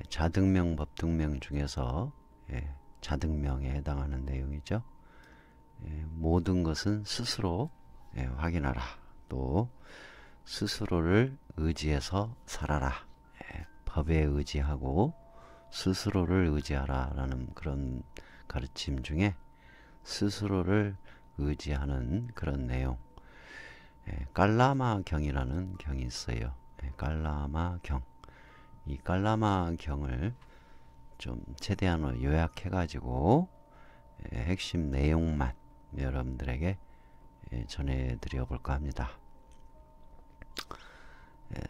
자등명, 법등명 중에서 자등명에 해당하는 내용이죠. 모든 것은 스스로 확인하라. 또 스스로를 의지해서 살아라. 법에 의지하고 스스로를 의지하라 라는 그런 가르침 중에 스스로를 의지하는 그런 내용, 깔라마경이라는 경이 있어요. 깔라마경. 이 깔라마경을 좀 최대한 요약해 가지고 핵심 내용만 여러분들에게 전해 드려 볼까 합니다.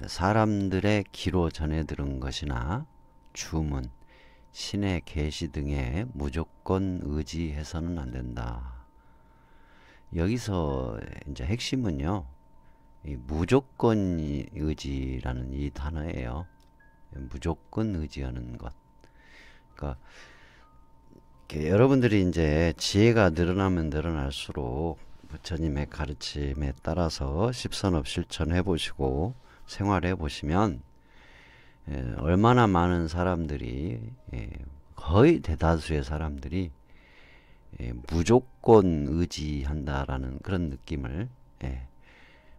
사람들의 귀로 전해 들은 것이나 주문, 신의 계시 등에 무조건 의지해서는 안 된다. 여기서 이제 핵심은요, 이 무조건 의지라는 이 단어예요. 무조건 의지하는 것. 그러니까 여러분들이 이제 지혜가 늘어나면 늘어날수록 부처님의 가르침에 따라서 십선업 실천해 보시고 생활해 보시면 얼마나 많은 사람들이, 거의 대다수의 사람들이 무조건 의지한다라는 그런 느낌을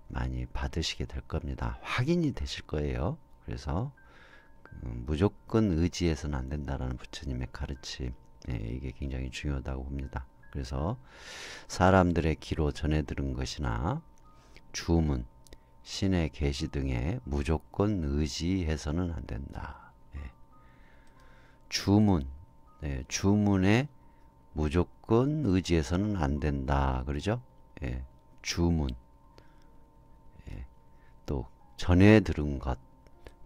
많이 받으시게 될 겁니다. 확인이 되실 거예요. 그래서 무조건 의지해서는 안 된다라는 부처님의 가르침, 이게 굉장히 중요하다고 봅니다. 그래서 사람들의 귀로 전해 들은 것이나 주문, 신의 계시 등에 무조건 의지해서는 안 된다. 주문, 주문에 무조건 의지해서는 안 된다. 그러죠? 주문. 또 전해 들은 것,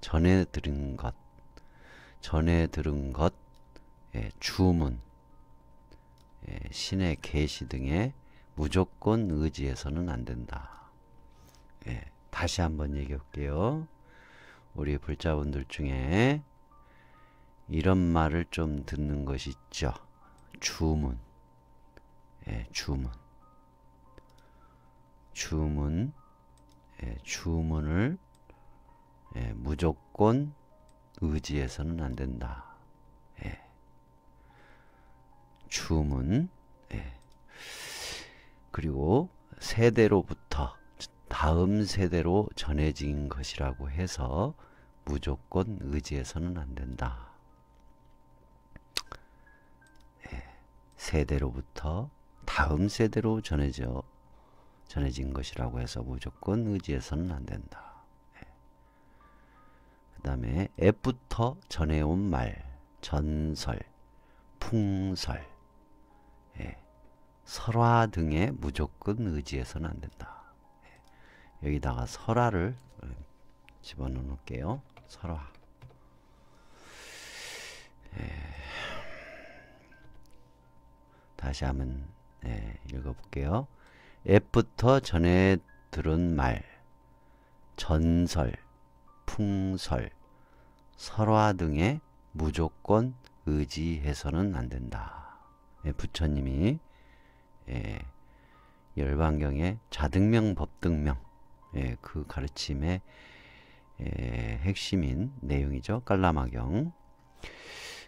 전해 들은 것, 전해 들은 것, 주문, 신의 계시 등에 무조건 의지해서는 안 된다. 다시 한번 얘기해 볼게요. 우리 불자분들 중에 이런 말을 좀 듣는 것이 있죠. 주문, 주문, 주문, 주문을 무조건 의지해서는 안 된다. 주문, 그리고 세대로부터 다음 세대로 전해진 것이라고 해서 무조건 의지해서는 안 된다. 세대로부터 다음 세대로 전해진 것이라고 해서 무조건 의지해서는 안 된다. 그 다음에 앱부터 전해온 말, 전설, 풍설, 설화 등에 무조건 의지해서는 안 된다. 여기다가 설화를 집어넣어 놓을게요. 설화. 다시 한번 읽어볼게요. 앱부터 전해 들은 말, 전설, 풍설, 설화 등에 무조건 의지해서는 안 된다. 부처님이 열반경의 자등명, 법등명, 그 가르침의 핵심인 내용이죠. 깔라마경.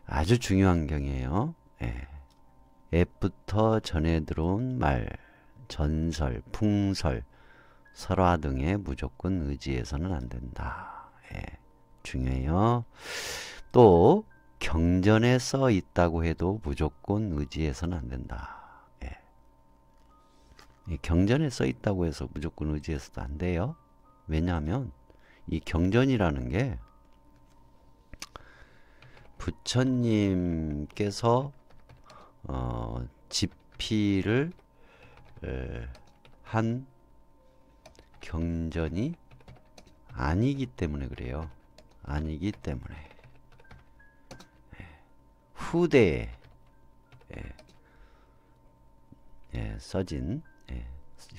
아주 중요한 경이에요. 예. 앱부터 전해 들어온 말, 전설, 풍설, 설화 등에 무조건 의지해서는 안 된다. 예. 중요해요. 또 경전에 써 있다고 해도 무조건 의지해서는 안 된다. 예. 이 경전에 써 있다고 해서 무조건 의지해서도 안 돼요. 왜냐하면 이 경전이라는 게 부처님께서 집필을 한 경전이 아니기 때문에 그래요. 아니기 때문에 후대에 써진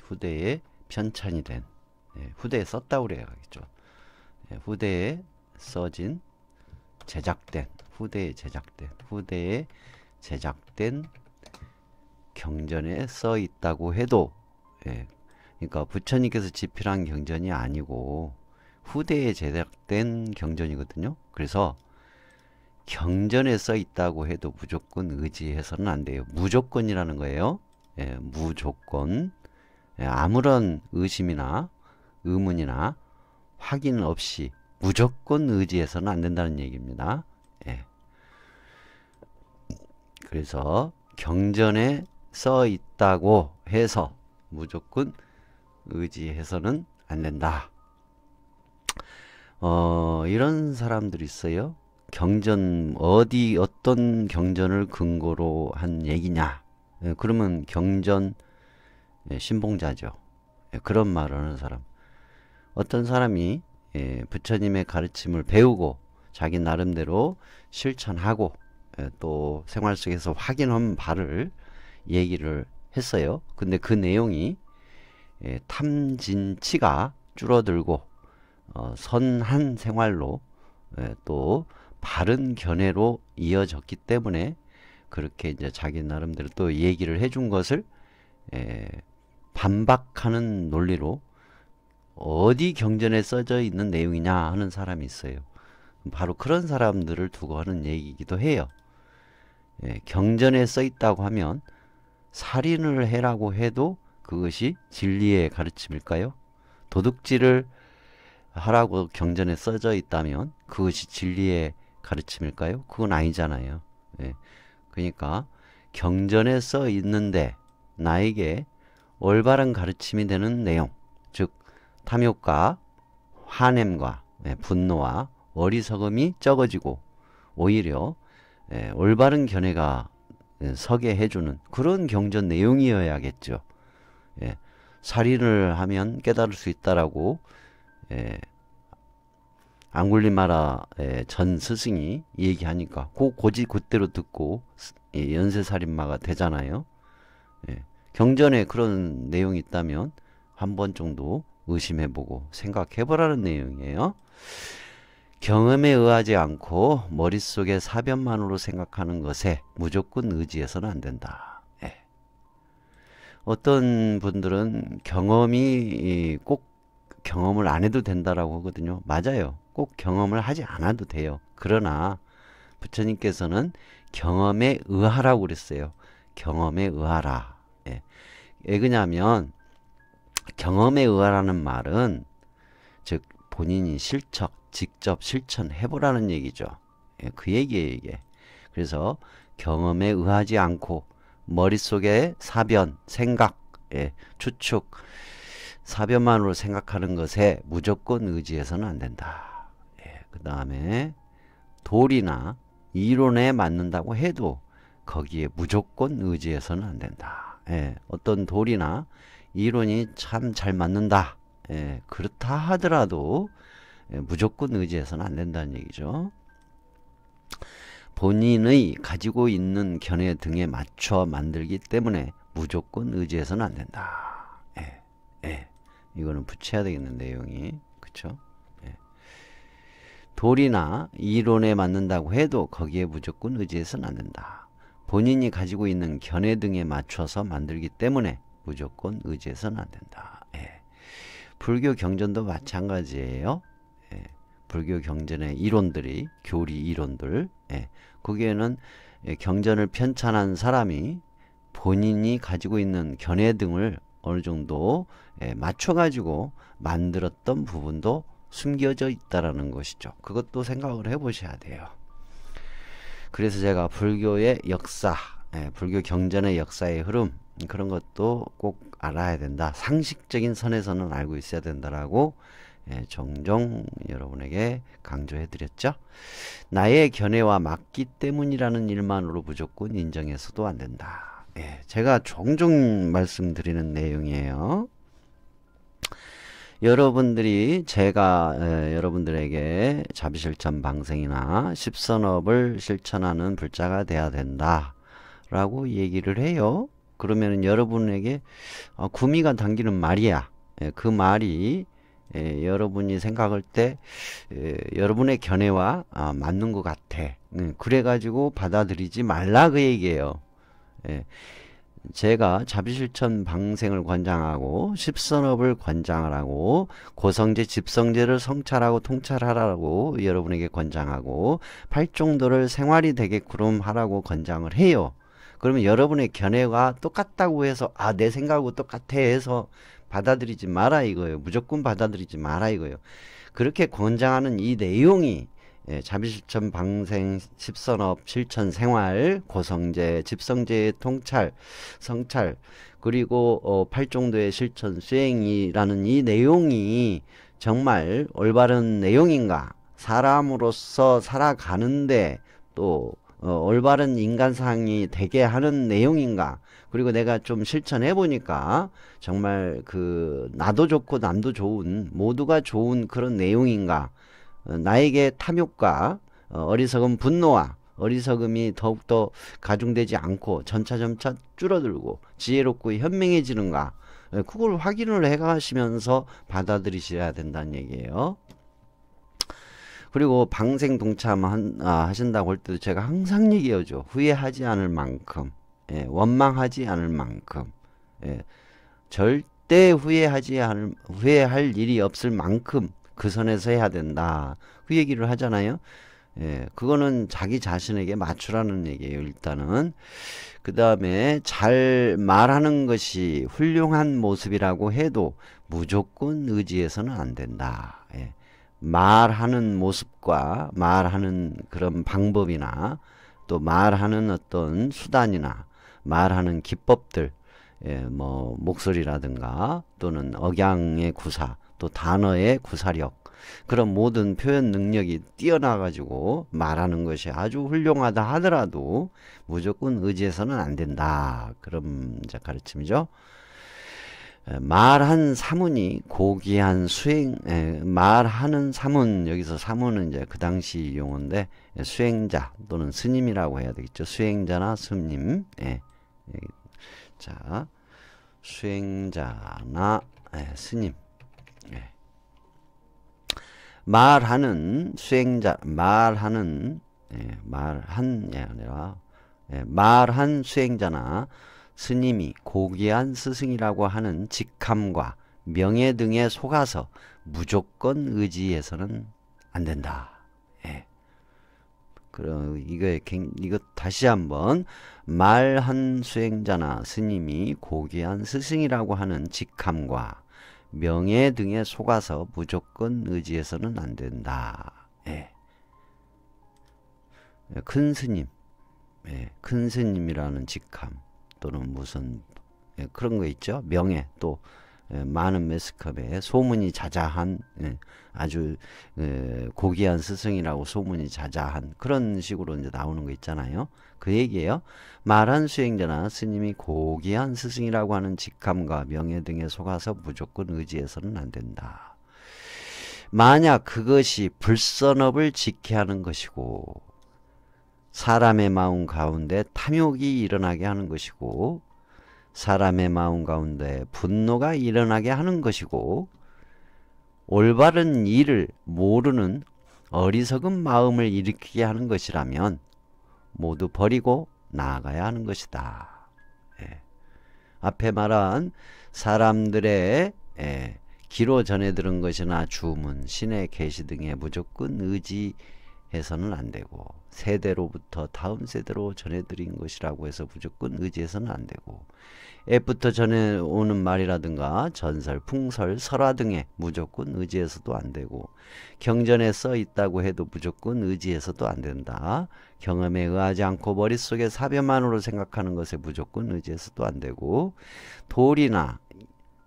후대에 편찬이 된 후대에 썼다고 그래야겠죠. 후대에 써진 제작된 후대에 제작된 경전에 써 있다고 해도 그러니까 부처님께서 집필한 경전이 아니고 후대에 제작된 경전이거든요. 그래서 경전에 써 있다고 해도 무조건 의지해서는 안 돼요. 무조건이라는 거예요. 무조건. 아무런 의심이나 의문이나 확인 없이 무조건 의지해서는 안 된다는 얘기입니다. 그래서 경전에 써 있다고 해서 무조건 의지해서는 안 된다. 이런 사람들이 있어요. 경전 어떤 경전을 근거로 한 얘기냐? 그러면 경전 신봉자죠. 그런 말을 하는 사람. 어떤 사람이 부처님의 가르침을 배우고 자기 나름대로 실천하고 또 생활 속에서 확인한 바를 얘기를 했어요. 근데 그 내용이 탐진치가 줄어들고 선한 생활로 또 바른 견해로 이어졌기 때문에 그렇게 이제 자기 나름대로 또 얘기를 해준 것을 반박하는 논리로 어디 경전에 써져 있는 내용이냐 하는 사람이 있어요. 바로 그런 사람들을 두고 하는 얘기이기도 해요. 경전에 써 있다고 하면 살인을 해라고 해도 그것이 진리의 가르침일까요? 도둑질을 하라고 경전에 써져 있다면 그것이 진리의 가르침일까요? 그건 아니잖아요. 그러니까 경전에 써 있는데 나에게 올바른 가르침이 되는 내용, 즉 탐욕과 화냄과 분노와 어리석음이 적어지고 오히려 올바른 견해가 서게 해주는 그런 경전 내용이어야겠죠. 살인을 하면 깨달을 수 있다라고 앙굴리마라 전 스승이 얘기하니까 고지 그대로 듣고 연쇄살인마가 되잖아요. 경전에 그런 내용이 있다면 한 번 정도 의심해보고 생각해보라는 내용이에요. 경험에 의하지 않고 머릿속에 사변만으로 생각하는 것에 무조건 의지해서는 안 된다. 어떤 분들은 경험이 꼭 경험을 안 해도 된다라고 하거든요. 맞아요. 꼭 경험을 하지 않아도 돼요. 그러나 부처님께서는 경험에 의하라고 그랬어요. 경험에 의하라. 왜 그러냐면 경험에 의하라는 말은 즉 본인이 직접 실천해보라는 얘기죠. 그 얘기예요, 이게. 그래서 경험에 의하지 않고 머릿속에 사변, 생각, 추측, 사변만으로 생각하는 것에 무조건 의지해서는 안 된다. 그 다음에 도리나 이론에 맞는다고 해도 거기에 무조건 의지해서는 안 된다. 어떤 도리나 이론이 참 잘 맞는다. 그렇다 하더라도 무조건 의지해서는 안 된다는 얘기죠. 본인의 가지고 있는 견해 등에 맞춰 만들기 때문에 무조건 의지해서는 안 된다. 이거는 붙여야 되겠는 내용이. 그쵸? 도리나 이론에 맞는다고 해도 거기에 무조건 의지해서는 안 된다. 본인이 가지고 있는 견해 등에 맞춰서 만들기 때문에 무조건 의지해서는 안 된다. 불교 경전도 마찬가지예요. 불교 경전의 이론들이 교리 이론들 거기에는 경전을 편찬한 사람이 본인이 가지고 있는 견해 등을 어느 정도 맞춰가지고 만들었던 부분도 숨겨져 있다라는 것이죠. 그것도 생각을 해보셔야 돼요. 그래서 제가 불교의 역사, 불교 경전의 역사의 흐름 그런 것도 꼭 알아야 된다. 상식적인 선에서는 알고 있어야 된다라고 종종 여러분에게 강조해 드렸죠. 나의 견해와 맞기 때문이라는 일만으로 무조건 인정해서도 안 된다. 제가 종종 말씀드리는 내용이에요. 여러분들이 제가 여러분들에게 자비실천 방생이나 십선업을 실천하는 불자가 돼야 된다 라고 얘기를 해요. 그러면 여러분에게 구미가 당기는 말이야. 그 말이 여러분이 생각할 때 여러분의 견해와 맞는 것 같아. 그래가지고 받아들이지 말라 그 얘기예요. 제가 자비실천 방생을 관장하고 십선업을 관장하라고 고성제 집성제를 성찰하고 통찰하라고 여러분에게 관장하고 팔종도를 생활이 되게끔 하라고 관장을 해요. 그러면 여러분의 견해가 똑같다고 해서 내 생각하고 똑같아 해서 받아들이지 마라 이거예요. 무조건 받아들이지 마라 이거예요. 그렇게 권장하는 이 내용이 자비실천 방생 십선업 실천 생활 고성제 집성제의 통찰 성찰 그리고 팔종도의 실천 수행이라는 이 내용이 정말 올바른 내용인가, 사람으로서 살아가는데 또 올바른 인간상이 되게 하는 내용인가, 그리고 내가 좀 실천해 보니까 정말 나도 좋고 남도 좋은 모두가 좋은 그런 내용인가, 나에게 탐욕과 어리석은 분노와 어리석음이 더욱더 가중되지 않고 점차 줄어들고 지혜롭고 현명해지는가, 그걸 확인을 해 가시면서 받아들이셔야 된다는 얘기예요. 그리고 방생 동참 하신다고 할 때도 제가 항상 얘기하죠. 후회하지 않을 만큼, 원망하지 않을 만큼, 절대 후회할 일이 없을 만큼 그 선에서 해야 된다. 그 얘기를 하잖아요. 그거는 자기 자신에게 맞추라는 얘기예요. 일단은. 그 다음에 잘 말하는 것이 훌륭한 모습이라고 해도 무조건 의지해서는 안 된다. 말하는 모습과 말하는 그런 방법이나 또 말하는 어떤 수단이나 말하는 기법들, 뭐 목소리라든가 또는 억양의 구사, 또 단어의 구사력, 그런 모든 표현 능력이 뛰어나가지고 말하는 것이 아주 훌륭하다 하더라도 무조건 의지해서는 안 된다. 그런 이제 가르침이죠. 말한 사문이 고귀한 수행, 말하는 사문, 여기서 사문은 이제 그 당시 용어인데 수행자 또는 스님이라고 해야 되겠죠. 수행자나 스님. 자, 수행자나 스님. 말하는 수행자, 말한 수행자나 스님이 고귀한 스승이라고 하는 직함과 명예 등에 속아서 무조건 의지해서는 안 된다. 그럼 이거 다시 한번, 말한 수행자나 스님이 고귀한 스승이라고 하는 직함과 명예 등에 속아서 무조건 의지해서는 안 된다. 큰 스님, 큰 스님이라는 직함 또는 무슨 그런 거 있죠. 명예, 또 많은 매스컴에 소문이 자자한 아주 고귀한 스승이라고 소문이 자자한 그런 식으로 이제 나오는 거 있잖아요. 그 얘기예요. 말한 수행자나 스님이 고귀한 스승이라고 하는 직함과 명예 등에 속아서 무조건 의지해서는 안 된다. 만약 그것이 불선업을 지게 하는 것이고 사람의 마음 가운데 탐욕이 일어나게 하는 것이고 사람의 마음 가운데 분노가 일어나게 하는 것이고 올바른 일을 모르는 어리석은 마음을 일으키게 하는 것이라면 모두 버리고 나아가야 하는 것이다. 앞에 말한 사람들의 귀로 전해 들은 것이나 주문, 신의 계시 등에 무조건 의지해서는 안 되고, 세대로부터 다음 세대로 전해드린 것이라고 해서 무조건 의지해서는 안 되고, 옛부터 전해오는 말이라든가 전설, 풍설, 설화 등에 무조건 의지해서도 안 되고, 경전에 써 있다고 해도 무조건 의지해서도 안 된다. 경험에 의하지 않고 머릿속에 사변만으로 생각하는 것에 무조건 의지해서도 안 되고, 도리나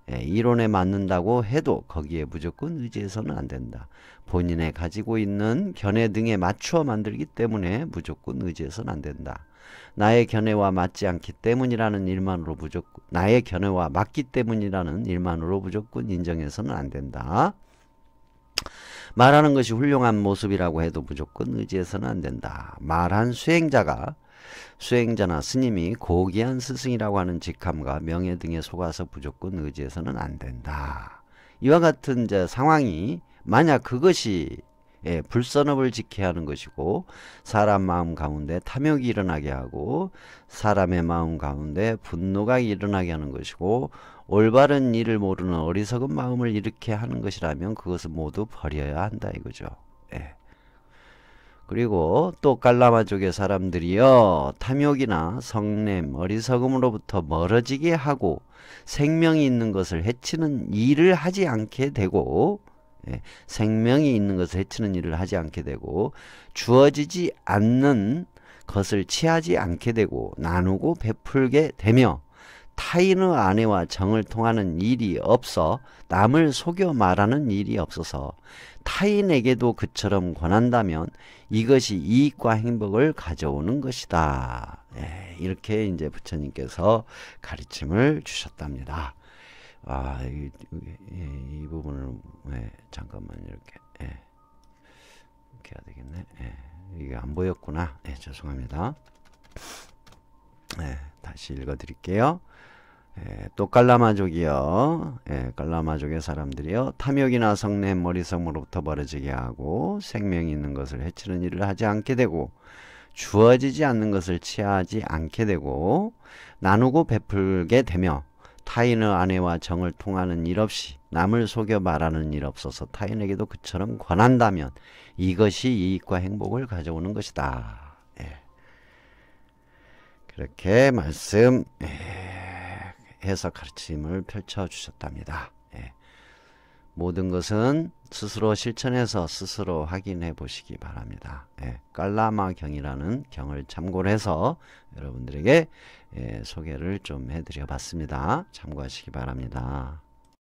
이론에 맞는다고 해도 거기에 무조건 의지해서는 안 된다. 본인의 가지고 있는 견해 등에 맞추어 만들기 때문에 무조건 의지해서는 안 된다. 나의 견해와 맞지 않기 때문이라는 일만으로 무조건, 나의 견해와 맞기 때문이라는 일만으로 무조건 인정해서는 안 된다. 말하는 것이 훌륭한 모습이라고 해도 무조건 의지해서는 안 된다. 말한 수행자나 스님이 고귀한 스승이라고 하는 직함과 명예 등에 속아서 무조건 의지해서는 안 된다. 이와 같은 이제 상황이 만약 그것이 불선업을 지켜야 하는 것이고, 사람 마음 가운데 탐욕이 일어나게 하고, 사람의 마음 가운데 분노가 일어나게 하는 것이고, 올바른 일을 모르는 어리석은 마음을 일으켜 하는 것이라면 그것은 모두 버려야 한다 이거죠. 예. 그리고 또 깔라마족의 사람들이요, 탐욕이나 성냄, 어리석음으로부터 멀어지게 하고 생명이 있는 것을 해치는 일을 하지 않게 되고, 생명이 있는 것을 해치는 일을 하지 않게 되고, 주어지지 않는 것을 취하지 않게 되고, 나누고 베풀게 되며, 타인의 아내와 정을 통하는 일이 없어 남을 속여 말하는 일이 없어서 타인에게도 그처럼 권한다면 이것이 이익과 행복을 가져오는 것이다. 이렇게 이제 부처님께서 가르침을 주셨답니다. 이 부분을 잠깐만 이렇게 해야 되겠네. 이게 안 보였구나. 죄송합니다. 다시 읽어드릴게요. 또 깔라마족이요. 깔라마족의 사람들이요, 탐욕이나 성냄, 머리성으로부터 멀어지게 하고 생명이 있는 것을 해치는 일을 하지 않게 되고, 주어지지 않는 것을 취하지 않게 되고, 나누고 베풀게 되며, 타인의 아내와 정을 통하는 일 없이 남을 속여 말하는 일 없어서 타인에게도 그처럼 권한다면 이것이 이익과 행복을 가져오는 것이다. 그렇게 말씀해서 가르침을 펼쳐주셨답니다. 모든 것은 스스로 실천해서 스스로 확인해 보시기 바랍니다. 깔라마경이라는 경을 참고를 해서 여러분들에게 소개를 좀 해드려 봤습니다. 참고하시기 바랍니다.